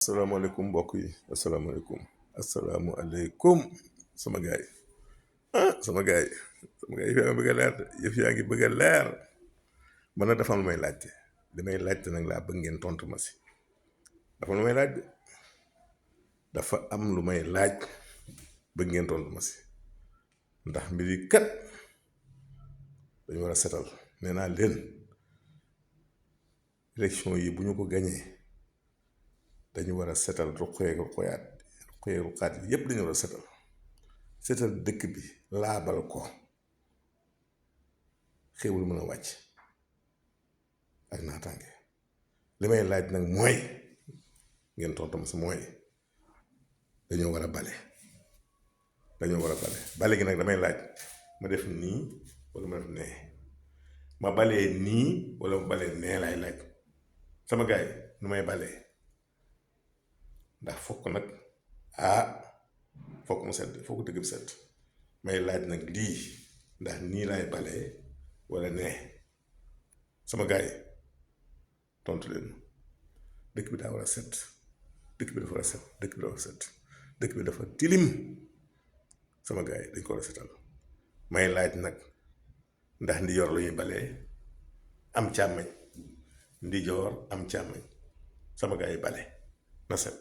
asalaamaaleykum mbokk yi asalaamaaleykum sama gaay sama gaay yëf yaa ngi bëgg a leer de yëf yaa ngi bëgg a leer man nag dafa am lu may laajte li may laajte nag laa bëgg ngeen tontu ma si dafa am lu may laaj de dafa am lu may laaj bëgg ngeen tontu ma si ndax mbir yi kat dañu war a setal nee naa leen élection yi bu ñu ko gañee dañu war a setal ruqaat yi yépp dañu war a setal dëkk bi laabal ko xéewul mën a wàcc ak naataange li may laaj nag mooy ngeen tontam si mooy dañoo war a bale bale gi nag damay laaj ma def nii wala ma def nee ma balee nii wala ma balee nee laay laaj sama gaay nu may balee ndax fokk nag fokk mu set fokk dëgg bi set may laaj nag lii ndax nii laay balee wala nee sama gaay tontu leen dëkk bi daa war a set dëkk bi dafa war a set dëkk bi dafa set dëkk bi dafa tilim sama gaay dañ ko war a setal may laaj nag ndax ndidioor la ñuy balee am càmmeñ ndidioor am càmmeñ sama gaay yi bale na set